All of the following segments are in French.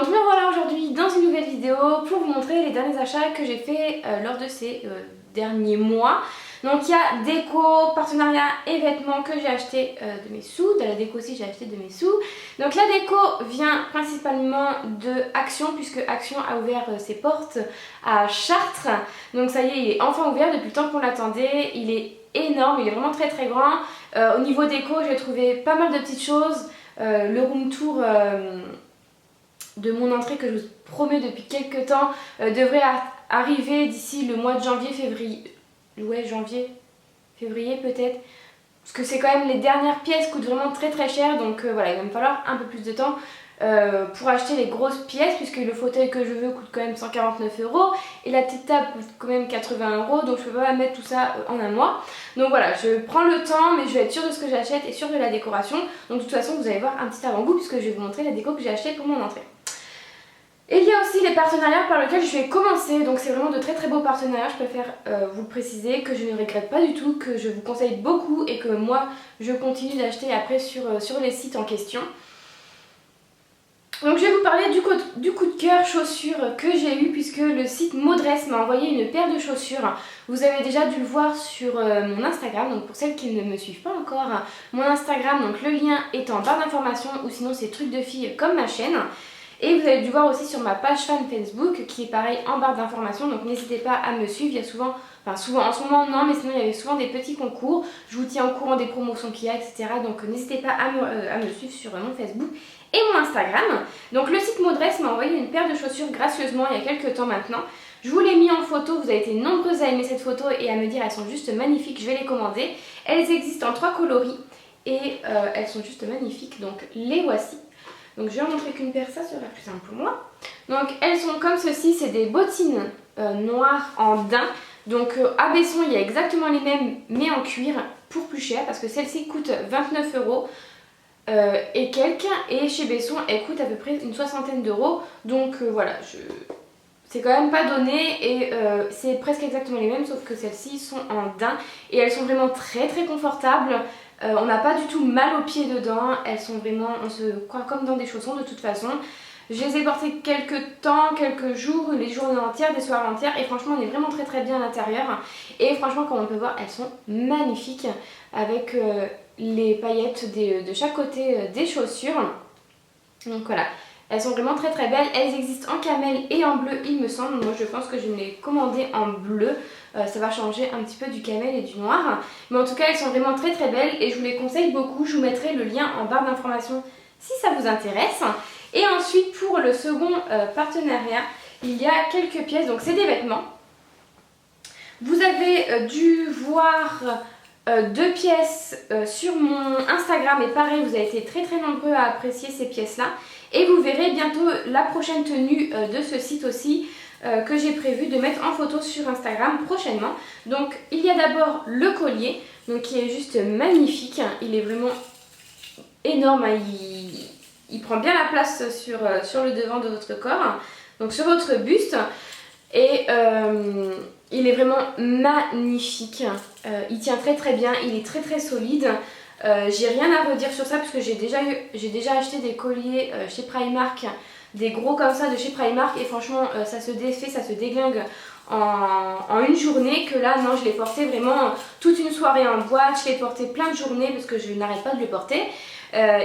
Donc me voilà aujourd'hui dans une nouvelle vidéo pour vous montrer les derniers achats que j'ai fait lors de ces derniers mois. Donc il y a déco, partenariat et vêtements que j'ai acheté de mes sous. De la déco aussi j'ai acheté de mes sous. Donc la déco vient principalement de Action, puisque Action a ouvert ses portes à Chartres. Donc ça y est, il est enfin ouvert depuis le temps qu'on l'attendait. Il est énorme, il est vraiment très très grand. Au niveau déco j'ai trouvé pas mal de petites choses. Le room tour de mon entrée que je vous promets depuis quelques temps devrait arriver d'ici le mois de janvier, février. Ouais, janvier, février peut-être. Parce que c'est quand même les dernières pièces coûtent vraiment très très cher. Donc voilà, il va me falloir un peu plus de temps pour acheter les grosses pièces. Puisque le fauteuil que je veux coûte quand même 149 € et la petite table coûte quand même 80 €. Donc je peux pas mettre tout ça en un mois. Donc voilà, je prends le temps, mais je vais être sûre de ce que j'achète et sûre de la décoration. Donc de toute façon, vous allez voir un petit avant-goût puisque je vais vous montrer la déco que j'ai achetée pour mon entrée. Et il y a aussi les partenariats par lesquels je vais commencer, donc c'est vraiment de très très beaux partenariats, je préfère vous le préciser, que je ne regrette pas du tout, que je vous conseille beaucoup et que moi je continue d'acheter après sur les sites en question. Donc je vais vous parler du coup de cœur chaussures que j'ai eu, puisque le site Modress m'a envoyé une paire de chaussures. Vous avez déjà dû le voir sur mon Instagram, donc pour celles qui ne me suivent pas encore, mon Instagram, donc le lien est en barre d'informations, ou sinon c'est trucs de filles comme ma chaîne. Et vous avez dû voir aussi sur ma page fan Facebook qui est pareil en barre d'informations, donc n'hésitez pas à me suivre. Il y a souvent en ce moment non, mais sinon il y avait souvent des petits concours, je vous tiens au courant des promotions qu'il y a, etc. Donc n'hésitez pas à me suivre sur mon Facebook et mon Instagram. Donc le site Modress m'a envoyé une paire de chaussures gracieusement il y a quelques temps maintenant. Je vous l'ai mis en photo, vous avez été nombreuses à aimer cette photo et à me dire elles sont juste magnifiques, je vais les commander. Elles existent en 3 coloris et elles sont juste magnifiques, donc les voici. Donc je vais en montrer qu'une paire, ça sera plus simple pour moi. Donc elles sont comme ceci, c'est des bottines noires en daim. Donc à Besson il y a exactement les mêmes mais en cuir pour plus cher, parce que celle-ci coûte 29 € et quelques, et chez Besson elle coûte à peu près une soixantaine d'euros. Donc voilà, c'est quand même pas donné et c'est presque exactement les mêmes, sauf que celles-ci sont en daim et elles sont vraiment très très confortables. On n'a pas du tout mal aux pieds dedans, elles sont vraiment, on se croit comme dans des chaussons de toute façon. Je les ai portées quelques temps, quelques jours, les journées entières, des soirées entières, et franchement on est vraiment très très bien à l'intérieur. Et franchement, comme on peut voir, elles sont magnifiques avec les paillettes de chaque côté des chaussures. Donc voilà, elles sont vraiment très très belles. Elles existent en camel et en bleu il me semble. Moi je pense que je vais les commander en bleu. Ça va changer un petit peu du camel et du noir. Mais en tout cas elles sont vraiment très très belles et je vous les conseille beaucoup. Je vous mettrai le lien en barre d'informations si ça vous intéresse. Et ensuite pour le second partenariat, il y a quelques pièces. Donc c'est des vêtements. Vous avez dû voir 2 pièces sur mon Instagram et pareil, vous avez été très très nombreux à apprécier ces pièces là. Et vous verrez bientôt la prochaine tenue de ce site aussi que j'ai prévu de mettre en photo sur Instagram prochainement. Donc il y a d'abord le collier, donc qui est juste magnifique. Il est vraiment énorme, hein. Il prend bien la place sur le devant de votre corps, donc sur votre buste. Et il est vraiment magnifique. Il tient très très bien, il est très très solide. J'ai rien à redire sur ça parce que j'ai déjà acheté des colliers chez Primark, des gros comme ça de chez Primark, et franchement ça se défait, ça se déglingue en une journée. Que là non, je l'ai porté vraiment toute une soirée en boîte, je l'ai porté plein de journées parce que je n'arrête pas de le porter.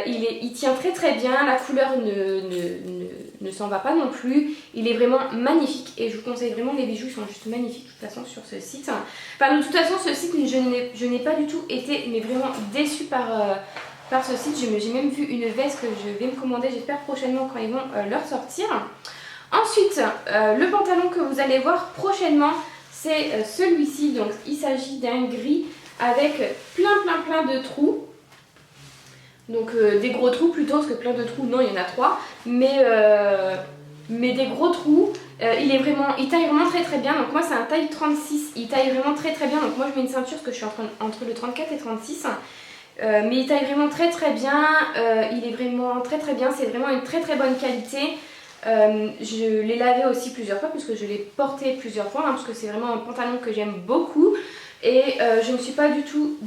Il tient très très bien, la couleur ne s'en va pas non plus, il est vraiment magnifique et je vous conseille vraiment, les bijoux sont juste magnifiques de toute façon sur ce site. Enfin de toute façon ce site, je n'ai pas du tout été mais vraiment déçue par ce site. J'ai même vu une veste que je vais me commander, j'espère prochainement quand ils vont leur sortir. Ensuite le pantalon que vous allez voir prochainement, c'est celui-ci. Donc il s'agit d'un gris avec plein de trous. Donc des gros trous plutôt, parce que plein de trous, non il y en a 3, mais des gros trous. Il taille vraiment très très bien, donc moi c'est un taille 36, il taille vraiment très très bien, donc moi je mets une ceinture parce que je suis entre le 34 et 36. Mais il taille vraiment très très bien, il est vraiment très très bien, c'est vraiment une très très bonne qualité. Je l'ai lavé aussi plusieurs fois puisque je l'ai porté plusieurs fois, hein, parce que c'est vraiment un pantalon que j'aime beaucoup. Et je ne suis pas du tout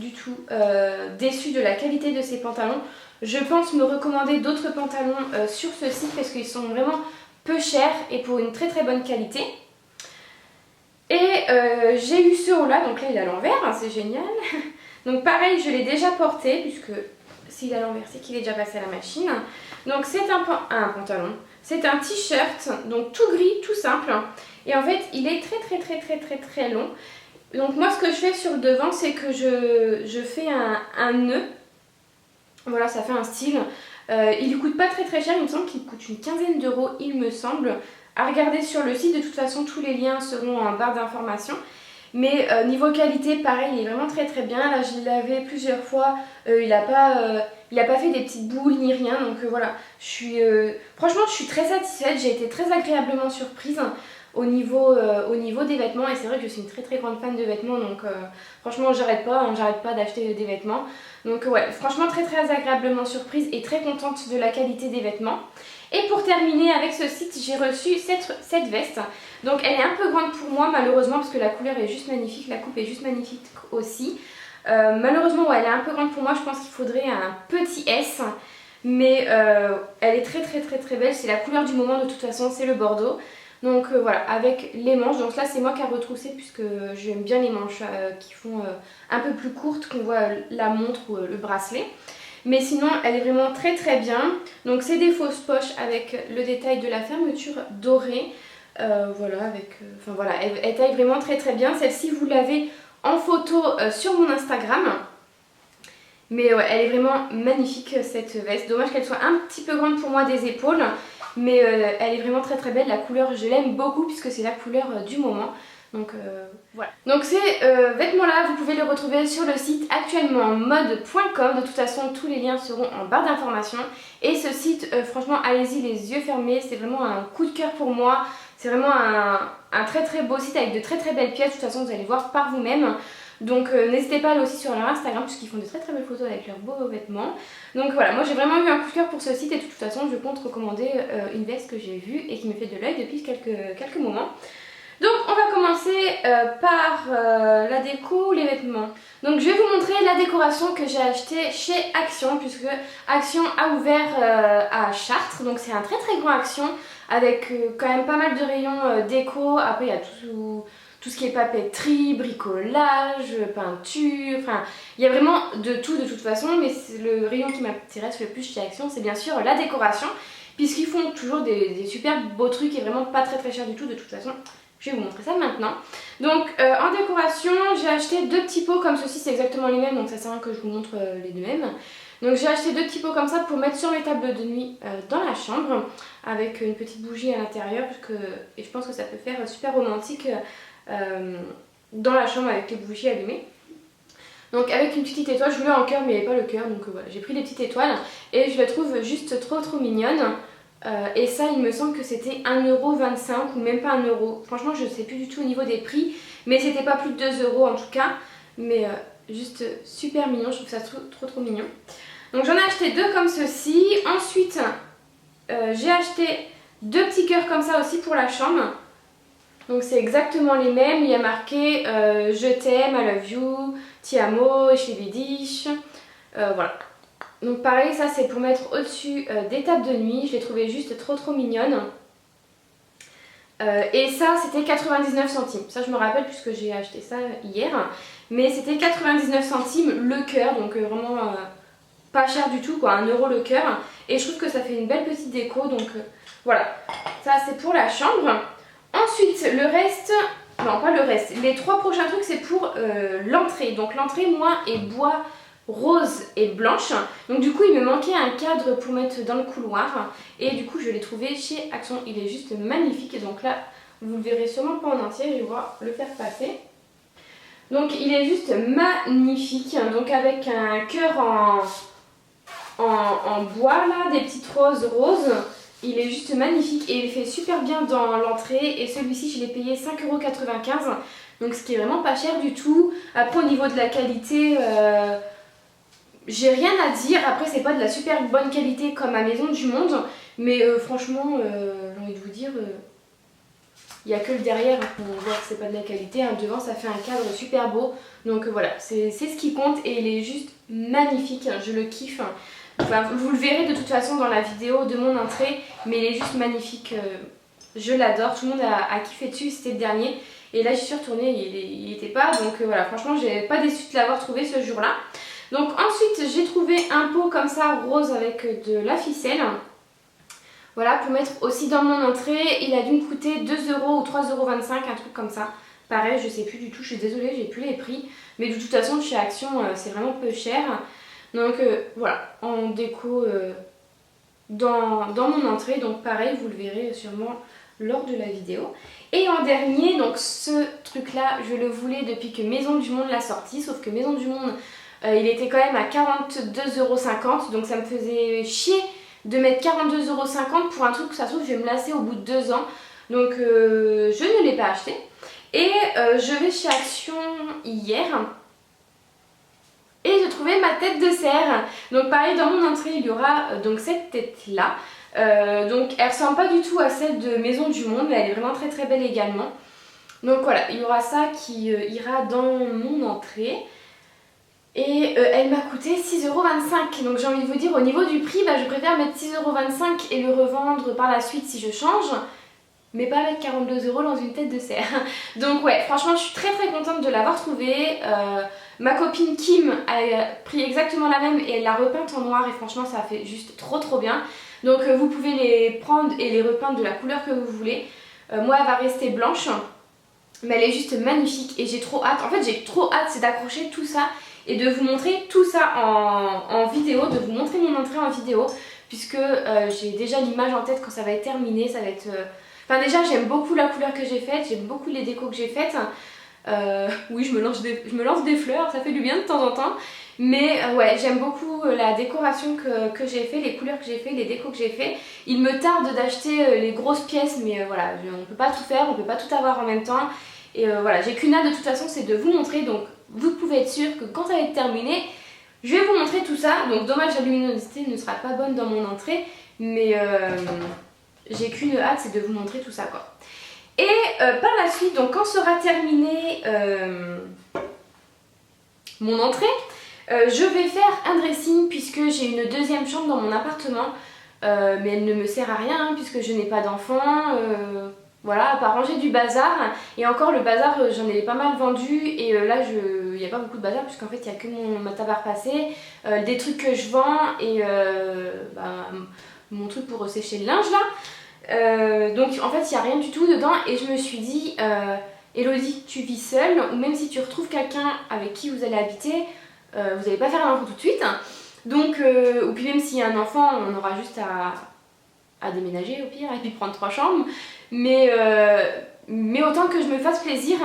déçue de la qualité de ces pantalons. je pense me recommander d'autres pantalons sur ce site parce qu'ils sont vraiment peu chers et pour une très très bonne qualité. Et j'ai eu ce haut là, donc là il est à l'envers, hein, c'est génial. Donc pareil, je l'ai déjà porté puisque s'il est à l'envers c'est qu'il est déjà passé à la machine. Donc c'est un pantalon, c'est un t-shirt, donc tout gris, tout simple. Et en fait il est très long. Donc moi ce que je fais sur le devant c'est que je fais un nœud. Voilà, ça fait un style. Il ne coûte pas très cher, il me semble qu'il coûte une quinzaine d'euros, il me semble. À regarder sur le site, de toute façon tous les liens seront en barre d'informations. Mais niveau qualité, pareil, il est vraiment très bien. Là je l'ai lavé plusieurs fois, il n'a pas fait des petites boules ni rien. Donc voilà, franchement je suis très satisfaite, j'ai été très agréablement surprise au niveau des vêtements. Et c'est vrai que je suis une très grande fan de vêtements, donc franchement j'arrête pas d'acheter des vêtements. Donc ouais, franchement très agréablement surprise et très contente de la qualité des vêtements. Et pour terminer avec ce site, j'ai reçu cette veste. Donc elle est un peu grande pour moi malheureusement parce que la couleur est juste magnifique, la coupe est juste magnifique aussi. Malheureusement ouais, elle est un peu grande pour moi, je pense qu'il faudrait un petit S. Mais elle est très belle, c'est la couleur du moment de toute façon, c'est le bordeaux. Donc voilà, avec les manches, donc là c'est moi qui ai retroussé puisque j'aime bien les manches qui font un peu plus courtes, qu'on voit la montre ou le bracelet. Mais sinon elle est vraiment très bien. Donc c'est des fausses poches avec le détail de la fermeture dorée. Voilà, elle taille vraiment très bien. Celle-ci vous l'avez en photo sur mon Instagram. Mais ouais, elle est vraiment magnifique cette veste. Dommage qu'elle soit un petit peu grande pour moi des épaules. Mais elle est vraiment très belle. La couleur je l'aime beaucoup puisque c'est la couleur du moment. Donc voilà. Donc ces vêtements là vous pouvez les retrouver sur le site actuellement mode.com. De toute façon tous les liens seront en barre d'informations. Et ce site franchement allez-y les yeux fermés. C'est vraiment un coup de cœur pour moi. C'est vraiment un très beau site avec de très belles pièces. De toute façon vous allez voir par vous-même. Donc n'hésitez pas à aller aussi sur leur Instagram puisqu'ils font de très belles photos avec leurs beaux vêtements. Donc voilà, moi j'ai vraiment eu un coup de cœur pour ce site et de toute façon je compte recommander une veste que j'ai vue et qui me fait de l'œil depuis quelques moments. Donc on va commencer par la déco, les vêtements. Donc je vais vous montrer la décoration que j'ai achetée chez Action puisque Action a ouvert à Chartres. Donc c'est un très grand Action avec quand même pas mal de rayons déco. Après il y a tout ce qui est papeterie, bricolage, peinture, enfin il y a vraiment de tout de toute façon. Mais le rayon qui m'intéresse le plus chez Action c'est bien sûr la décoration puisqu'ils font toujours des super beaux trucs et vraiment pas très cher du tout de toute façon. Je vais vous montrer ça maintenant. Donc en décoration, j'ai acheté deux petits pots comme ceci, c'est exactement les mêmes, donc ça sert à rien que je vous montre les deux mêmes. Donc j'ai acheté deux petits pots comme ça pour mettre sur mes tables de nuit dans la chambre, avec une petite bougie à l'intérieur, et je pense que ça peut faire super romantique dans la chambre avec les bougies allumées. Donc avec une petite étoile, je voulais en cœur mais il n'y avait pas le cœur, donc voilà, j'ai pris des petites étoiles et je la trouve juste trop mignonne. Et ça il me semble que c'était 1,25€ ou même pas 1€. Franchement je sais plus du tout au niveau des prix, mais c'était pas plus de 2€ en tout cas. Mais juste super mignon, je trouve ça trop mignon. Donc j'en ai acheté deux comme ceci. Ensuite j'ai acheté deux petits cœurs comme ça aussi pour la chambre. Donc c'est exactement les mêmes, il y a marqué je t'aime, I love you, ti amo, je vedi. Voilà. Donc pareil, ça c'est pour mettre au-dessus des tables de nuit. Je l'ai trouvé juste trop mignonne. Et ça c'était 99 centimes. Ça je me rappelle puisque j'ai acheté ça hier. Mais c'était 99 centimes le cœur. Donc vraiment pas cher du tout quoi, 1€ le cœur. Et je trouve que ça fait une belle petite déco. Donc voilà, ça c'est pour la chambre. Ensuite le reste, non pas le reste, les trois prochains trucs c'est pour l'entrée. Donc l'entrée moi est bois rose et blanche. Donc du coup il me manquait un cadre pour mettre dans le couloir. Et du coup je l'ai trouvé chez Action, il est juste magnifique. Et donc là vous le verrez sûrement pas en entier, je vais voir le faire passer. Donc il est juste magnifique. Donc avec un cœur en bois là, des petites roses. Il est juste magnifique et il fait super bien dans l'entrée. Et celui-ci je l'ai payé 5,95€. Donc ce qui est vraiment pas cher du tout. Après au niveau de la qualité, j'ai rien à dire. Après c'est pas de la super bonne qualité comme à Maison du Monde. Mais franchement j'ai envie de vous dire, il n'y a que le derrière qu'on voit que c'est pas de la qualité. Devant ça fait un cadre super beau. Donc voilà, c'est ce qui compte et il est juste magnifique. Je le kiffe. Enfin, vous le verrez de toute façon dans la vidéo de mon entrée, mais il est juste magnifique. Je l'adore, tout le monde a kiffé dessus, c'était le dernier. Et là j'y suis retournée, il était pas, donc voilà, franchement j'ai pas déçu de l'avoir trouvé ce jour-là. Donc ensuite j'ai trouvé un pot comme ça rose avec de la ficelle. Voilà, pour mettre aussi dans mon entrée, il a dû me coûter 2 € ou 3,25 €, un truc comme ça. Pareil, je sais plus du tout, je suis désolée, j'ai plus les prix. Mais de toute façon, chez Action, c'est vraiment peu cher. Donc voilà, en déco dans mon entrée. Donc pareil, vous le verrez sûrement lors de la vidéo. Et en dernier, donc ce truc-là, je le voulais depuis que Maison du Monde l'a sorti. Sauf que Maison du Monde, il était quand même à 42,50 €. Donc ça me faisait chier de mettre 42,50 € pour un truc que ça se trouve je vais me lasser au bout de 2 ans. Donc je ne l'ai pas acheté. Et je vais chez Action hier et j'ai trouvé ma tête de cerf. Donc pareil, dans mon entrée il y aura donc cette tête là. Donc elle ressemble pas du tout à celle de Maison du Monde, mais elle est vraiment très très belle également. Donc voilà, il y aura ça qui ira dans mon entrée. Et elle m'a coûté 6,25 €. Donc j'ai envie de vous dire, au niveau du prix, je préfère mettre 6,25 € et le revendre par la suite si je change, mais pas mettre 42 € dans une tête de cerf. Donc ouais, franchement je suis très très contente de l'avoir trouvée. Ma copine Kim a pris exactement la même et elle l'a repeinte en noir et franchement ça fait juste trop trop bien. Donc vous pouvez les prendre et les repeindre de la couleur que vous voulez. Moi elle va rester blanche, mais elle est juste magnifique et j'ai trop hâte. En fait j'ai trop hâte, c'est d'accrocher tout ça et de vous montrer tout ça en vidéo, de vous montrer mon entrée en vidéo, puisque j'ai déjà l'image en tête quand ça va être terminé, ça va être... Enfin déjà j'aime beaucoup la couleur que j'ai faite, j'aime beaucoup les décos que j'ai faites. Oui je me lance des fleurs, ça fait du bien de temps en temps. Mais ouais, j'aime beaucoup la décoration que j'ai fait, les couleurs que j'ai fait, les décos que j'ai fait. Il me tarde d'acheter les grosses pièces, mais voilà, on peut pas tout faire, on peut pas tout avoir en même temps. Et voilà, j'ai qu'une hâte de toute façon, c'est de vous montrer. Donc vous pouvez être sûr que quand ça va être terminé, je vais vous montrer tout ça. Donc dommage, la luminosité ne sera pas bonne dans mon entrée, mais j'ai qu'une hâte, c'est de vous montrer tout ça quoi. Et par la suite, donc quand sera terminé mon entrée, je vais faire un dressing puisque j'ai une deuxième chambre dans mon appartement, mais elle ne me sert à rien puisque je n'ai pas d'enfant. Voilà, à part ranger du bazar. Et encore le bazar, j'en ai pas mal vendu. Et là, il n'y a pas beaucoup de bazar puisqu'en fait, il n'y a que ma table à repasser, des trucs que je vends et mon truc pour sécher le linge là. Donc en fait, il n'y a rien du tout dedans. Et je me suis dit, Elodie, tu vis seule, ou même si tu retrouves quelqu'un avec qui vous allez habiter, vous n'allez pas faire un enfant tout de suite. Donc, ou puis même s'il y a un enfant, on aura juste à déménager au pire et puis prendre 3 chambres. Mais autant que je me fasse plaisir.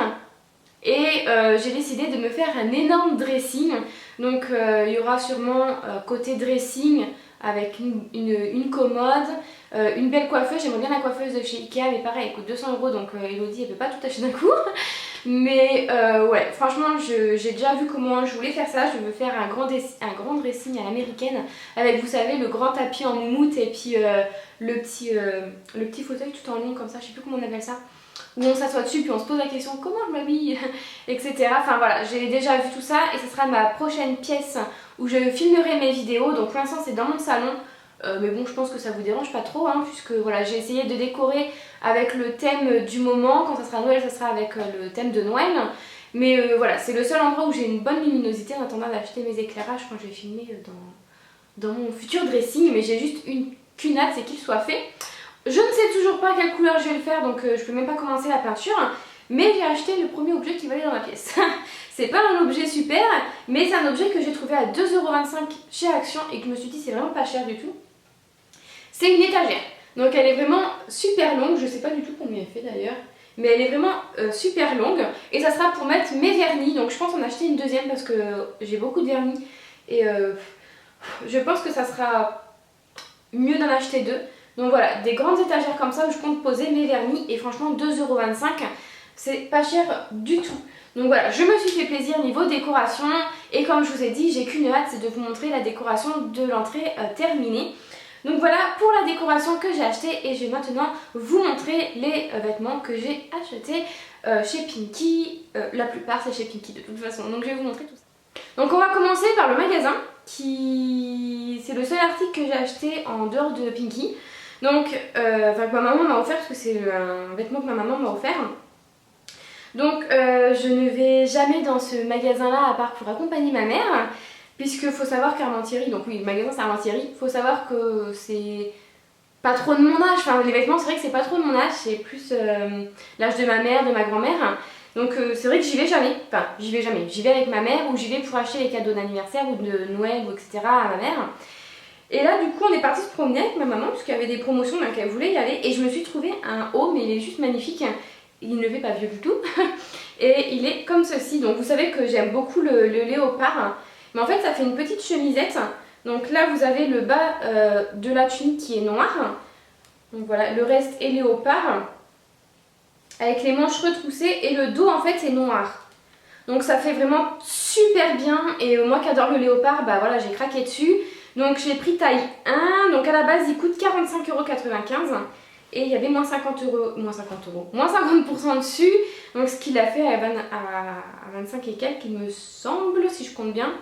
Et j'ai décidé de me faire un énorme dressing. Donc il y aura sûrement côté dressing avec une commode, une belle coiffeuse. J'aimerais bien la coiffeuse de chez Ikea, mais pareil elle coûte 200 € donc Elodie elle peut pas tout acheter d'un coup. Mais ouais, franchement j'ai déjà vu comment je voulais faire ça. Je veux faire un grand dressing à l'américaine avec, vous savez, le grand tapis en moumoute et puis le petit fauteuil tout en long comme ça, je sais plus comment on appelle ça, où on s'assoit dessus puis on se pose la question comment je m'habille etc. Enfin voilà, j'ai déjà vu tout ça et ce sera ma prochaine pièce où je filmerai mes vidéos. Donc pour l'instant c'est dans mon salon. Mais bon, je pense que ça vous dérange pas trop puisque voilà, j'ai essayé de décorer avec le thème du moment. Quand ça sera Noël, ça sera avec le thème de Noël. Mais voilà, c'est le seul endroit où j'ai une bonne luminosité en attendant d'acheter mes éclairages quand je vais filmer dans mon futur dressing. Mais j'ai juste qu'une hâte, c'est qu'il soit fait. Je ne sais toujours pas quelle couleur je vais le faire, donc je peux même pas commencer la peinture. Mais j'ai acheté le premier objet qui va aller dans ma pièce. C'est pas un objet super, mais c'est un objet que j'ai trouvé à 2,25 € chez Action et que je me suis dit c'est vraiment pas cher du tout. C'est une étagère. Donc elle est vraiment super longue, je sais pas du tout combien elle fait d'ailleurs. Mais elle est vraiment super longue et ça sera pour mettre mes vernis. Donc je pense en acheter une deuxième parce que j'ai beaucoup de vernis. Et je pense que ça sera mieux d'en acheter 2. Donc voilà, des grandes étagères comme ça où je compte poser mes vernis. Et franchement 2,25 €, c'est pas cher du tout. Donc voilà, je me suis fait plaisir niveau décoration. Et comme je vous ai dit, j'ai qu'une hâte, c'est de vous montrer la décoration de l'entrée terminée. Donc voilà pour la décoration que j'ai achetée et je vais maintenant vous montrer les vêtements que j'ai achetés chez Pinky. La plupart c'est chez Pinky de toute façon, donc je vais vous montrer tout ça. Donc on va commencer par le magasin. c'est le seul article que j'ai acheté en dehors de Pinky. Donc, que ma maman m'a offert parce que c'est un vêtement que ma maman m'a offert. Donc je ne vais jamais dans ce magasin-là à part pour accompagner ma mère. Puisque faut savoir qu'Armentiéry, donc oui le magasin c'est Armentiéry, faut savoir que c'est pas trop de mon âge, enfin les vêtements c'est vrai que c'est pas trop de mon âge, c'est plus l'âge de ma mère, de ma grand-mère. Donc c'est vrai que j'y vais jamais, j'y vais avec ma mère ou j'y vais pour acheter les cadeaux d'anniversaire ou de Noël ou etc. à ma mère. Et là du coup on est parti se promener avec ma maman puisqu'il y avait des promotions donc elle voulait y aller et je me suis trouvé un haut mais il est juste magnifique, il ne fait pas vieux du tout et il est comme ceci. Donc vous savez que j'aime beaucoup le léopard. Mais en fait ça fait une petite chemisette, donc là vous avez le bas de la tunique qui est noir, donc voilà le reste est léopard, avec les manches retroussées et le dos en fait est noir. Donc ça fait vraiment super bien et moi qui adore le léopard, bah voilà j'ai craqué dessus. Donc j'ai pris taille 1, donc à la base il coûte 45,95 € et il y avait moins 50% dessus, donc ce qu'il a fait à 25 et quelques il me semble si je compte bien.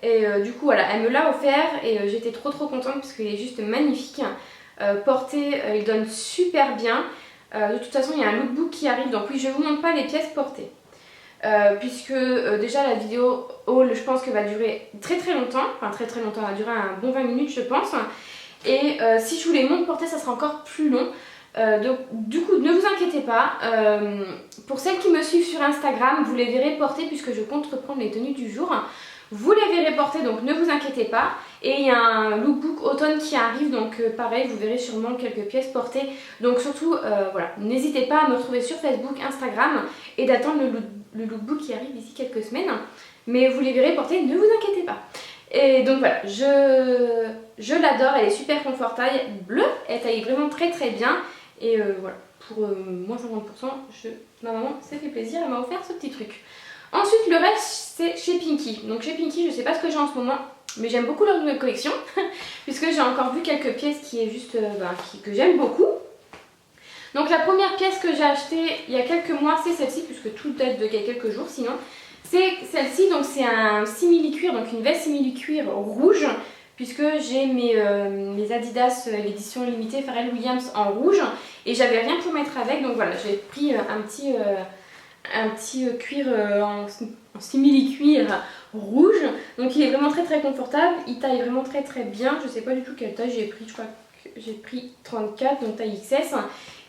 Et du coup voilà, elle me l'a offert et j'étais trop contente parce qu'il est juste magnifique. Porté, il donne super bien. De toute façon il y a un lookbook qui arrive, donc oui je ne vous montre pas les pièces portées. Puisque déjà la vidéo haul je pense que va durer très longtemps, enfin très longtemps, elle va durer un bon 20 minutes je pense. Et si je vous les montre portées ça sera encore plus long. Donc du coup ne vous inquiétez pas, pour celles qui me suivent sur Instagram vous les verrez portées puisque je compte reprendre les tenues du jour. Vous les verrez porter donc ne vous inquiétez pas. Et il y a un lookbook automne qui arrive donc pareil vous verrez sûrement quelques pièces portées. Donc surtout voilà, n'hésitez pas à me retrouver sur Facebook, Instagram et d'attendre le lookbook qui arrive d'ici quelques semaines. Mais vous les verrez porter, ne vous inquiétez pas. Et donc voilà, je l'adore, elle est super confortable, bleue, elle taille vraiment très bien. Et voilà, pour moins 50%, ma maman s'est fait plaisir, elle m'a offert ce petit truc. Ensuite le reste c'est chez Pinky. Donc chez Pinky je sais pas ce que j'ai en ce moment, mais j'aime beaucoup leur nouvelle collection. Puisque j'ai encore vu quelques pièces qui est juste que j'aime beaucoup. Donc la première pièce que j'ai achetée il y a quelques mois c'est celle-ci, puisque tout date de quelques jours sinon. C'est celle-ci, donc c'est un simili-cuir, donc une veste simili-cuir rouge. Puisque j'ai mes Adidas l'édition limitée Pharrell Williams en rouge. Et j'avais rien pour mettre avec, donc voilà j'ai pris un petit cuir en simili-cuir rouge. Donc il est vraiment très confortable, il taille vraiment très bien. Je sais pas du tout quelle taille j'ai pris, je crois que j'ai pris 34, donc taille XS.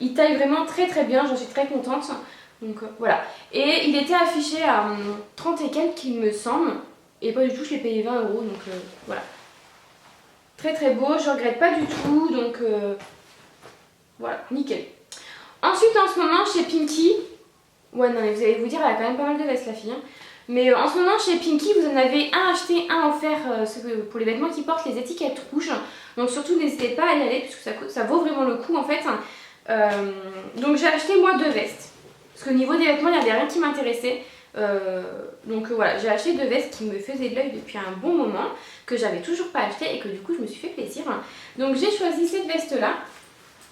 Il taille vraiment très bien, j'en suis très contente. Donc voilà. Et il était affiché à 30 et quelques il me semble. Et pas du tout, je l'ai payé 20 €, donc voilà. Très beau, je regrette pas du tout, donc voilà, nickel. Ensuite en ce moment chez Pinky, ouais non mais vous allez vous dire elle a quand même pas mal de vestes la fille hein. Mais en ce moment chez Pinky vous en avez un acheté, un offert pour les vêtements qui portent les étiquettes rouges. Donc surtout n'hésitez pas à y aller puisque ça vaut vraiment le coup en fait. Donc j'ai acheté moi 2 vestes. Parce qu'au niveau des vêtements il n'y avait rien qui m'intéressait. Donc voilà, j'ai acheté 2 vestes qui me faisaient de l'œil depuis un bon moment, que j'avais toujours pas acheté et que du coup je me suis fait plaisir. Donc j'ai choisi cette veste là.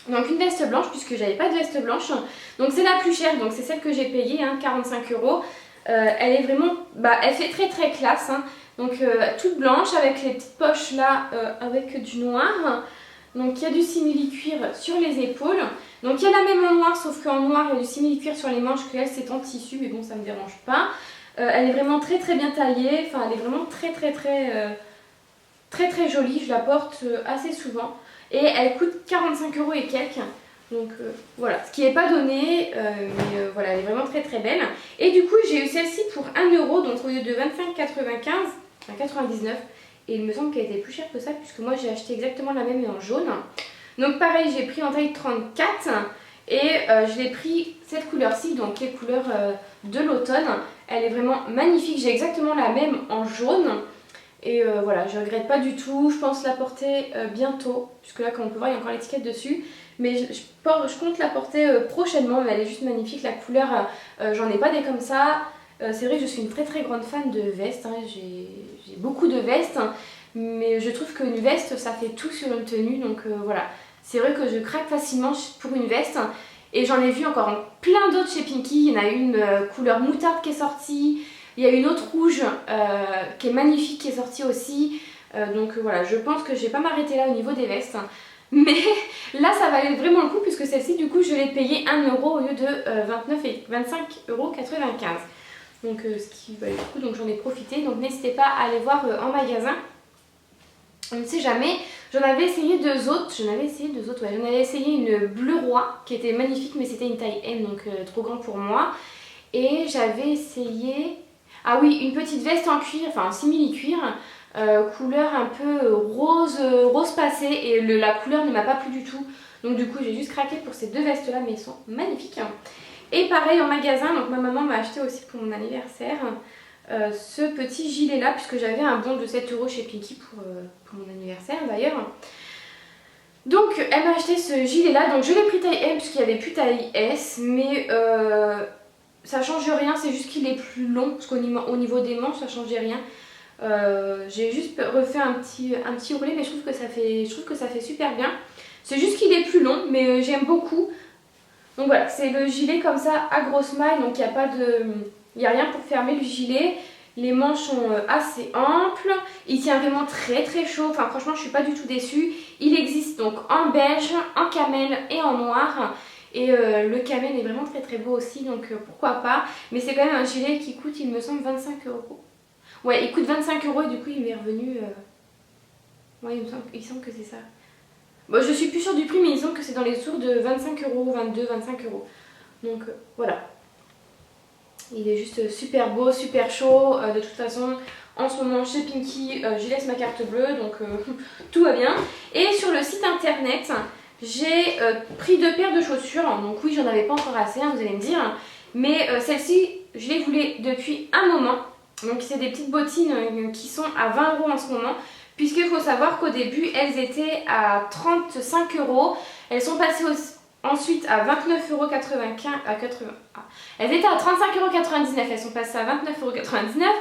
Donc une veste blanche puisque j'avais pas de veste blanche. Donc c'est la plus chère, donc c'est celle que j'ai payée, hein, 45 €. Elle est vraiment, elle fait très classe. Hein. Donc toute blanche avec les petites poches là avec du noir. Donc il y a du simili-cuir sur les épaules. Donc il y a la même en noir sauf qu'en noir il y a du simili-cuir sur les manches que elle c'est en tissu mais bon ça me dérange pas. Elle est vraiment très bien taillée, enfin elle est vraiment très jolie, je la porte assez souvent. Et elle coûte 45 € et quelques. Donc voilà, ce qui n'est pas donné, mais voilà, elle est vraiment très belle. Et du coup j'ai eu celle-ci pour 1 €, donc au lieu de 25,95, enfin 99. Et il me semble qu'elle était plus chère que ça puisque moi j'ai acheté exactement la même mais en jaune. Donc pareil j'ai pris en taille 34 et je l'ai pris cette couleur-ci, donc les couleurs de l'automne. Elle est vraiment magnifique, j'ai exactement la même en jaune. Et voilà, je regrette pas du tout, je pense la porter bientôt. Puisque là comme on peut voir il y a encore l'étiquette dessus. Mais je compte la porter prochainement, mais elle est juste magnifique. La couleur, j'en ai pas des comme ça. C'est vrai que je suis une très grande fan de vestes, hein. J'ai beaucoup de vestes, hein. Mais je trouve qu'une veste ça fait tout sur une tenue, donc voilà. C'est vrai que je craque facilement pour une veste. Et j'en ai vu encore plein d'autres chez Pinky. Il y en a une couleur moutarde qui est sortie. Il y a une autre rouge qui est magnifique qui est sortie aussi. Donc voilà, je pense que je vais pas m'arrêter là au niveau des vestes. Mais là ça valait vraiment le coup puisque celle-ci du coup je l'ai payée 1 euro au lieu de 29 et 25,95 €. Donc ce qui valait le coup, donc j'en ai profité. Donc n'hésitez pas à aller voir en magasin. On ne sait jamais. J'en avais essayé deux autres. J'en avais essayé une bleu roi qui était magnifique mais c'était une taille M donc trop grand pour moi. Et j'avais essayé... Ah oui, une petite veste en cuir, enfin en simili-cuir. Couleur un peu rose passé et la couleur ne m'a pas plu du tout. Donc du coup j'ai juste craqué pour ces deux vestes là mais elles sont magnifiques. Et pareil en magasin, donc ma maman m'a acheté aussi pour mon anniversaire ce petit gilet là puisque j'avais un bon de 7 € chez Pinky pour mon anniversaire d'ailleurs. Donc elle m'a acheté ce gilet là, donc je l'ai pris taille M puisqu'il n'y avait plus taille S mais ça change rien, c'est juste qu'il est plus long parce qu'au niveau des manches ça changeait rien. J'ai juste refait un petit ourlet mais je trouve que ça fait super bien. C'est juste qu'il est plus long mais j'aime beaucoup. Donc voilà, c'est le gilet comme ça à grosse maille, donc il n'y a rien pour fermer le gilet. Les manches sont assez amples, il tient vraiment très très chaud, enfin franchement je suis pas du tout déçue. Il existe donc en beige, en camel et en noir. Et le camel est vraiment très très beau aussi, donc pourquoi pas. Mais c'est quand même un gilet qui coûte il me semble 25 €. Ouais, il coûte 25 € et du coup il m'est revenu... Ouais, il semble que c'est ça. Bon, je suis plus sûre du prix, mais il semble que c'est dans les tours de 25 €, 22, 25 €. Donc voilà. Il est juste super beau, super chaud. De toute façon, en ce moment chez Pinky, je laisse ma carte bleue, donc tout va bien. Et sur le site internet, j'ai pris 2 paires de chaussures. Donc oui, j'en avais pas encore assez, hein, vous allez me dire. Mais celle-ci, je les voulais depuis un moment. Donc c'est des petites bottines qui sont à 20 € en ce moment. Puisqu'il faut savoir qu'au début, elles étaient à 35 €. Elles sont passées ensuite à 29,95 €. Elles étaient à 35,99 €. Elles sont passées à 29,99 €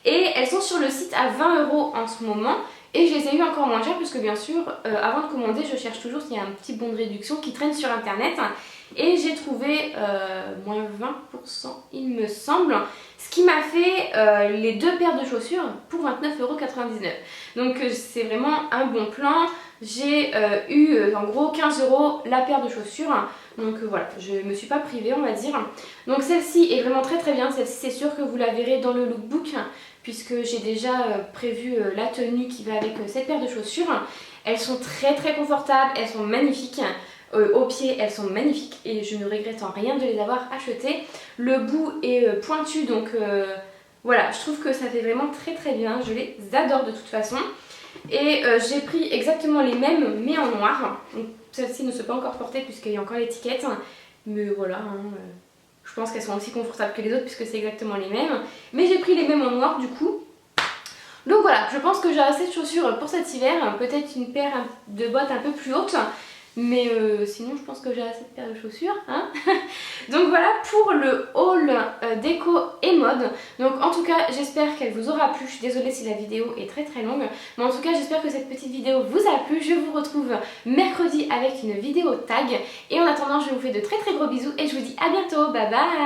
et elles sont sur le site à 20 € en ce moment. Et je les ai eu encore moins cher puisque bien sûr, avant de commander, je cherche toujours s'il y a un petit bon de réduction qui traîne sur internet. Et j'ai trouvé moins 20% il me semble. Ce qui m'a fait les 2 paires de chaussures pour 29,99 €. Donc c'est vraiment un bon plan. J'ai eu en gros 15 € la paire de chaussures. Donc voilà, je ne me suis pas privée on va dire. Donc celle-ci est vraiment très très bien. Celle-ci c'est sûr que vous la verrez dans le lookbook puisque j'ai déjà prévu la tenue qui va avec cette paire de chaussures. Elles sont très très confortables, elles sont magnifiques. Aux pieds elles sont magnifiques et je ne regrette en rien de les avoir achetées. Le bout est pointu donc voilà, je trouve que ça fait vraiment très très bien, je les adore de toute façon. Et j'ai pris exactement les mêmes mais en noir. Celle-ci ne se peut pas encore porter puisqu'il y a encore l'étiquette. Mais voilà, je pense qu'elles sont aussi confortables que les autres puisque c'est exactement les mêmes. Mais j'ai pris les mêmes en noir du coup. Donc voilà, je pense que j'ai assez de chaussures pour cet hiver. Peut-être une paire de bottes un peu plus haute. Mais sinon je pense que j'ai assez de paires de chaussures hein. Donc voilà pour le haul déco et mode. Donc en tout cas j'espère qu'elle vous aura plu. Je suis désolée si la vidéo est très très longue. Mais en tout cas j'espère que cette petite vidéo vous a plu. Je vous retrouve mercredi avec une vidéo tag. Et en attendant je vous fais de très très gros bisous et je vous dis à bientôt. Bye bye.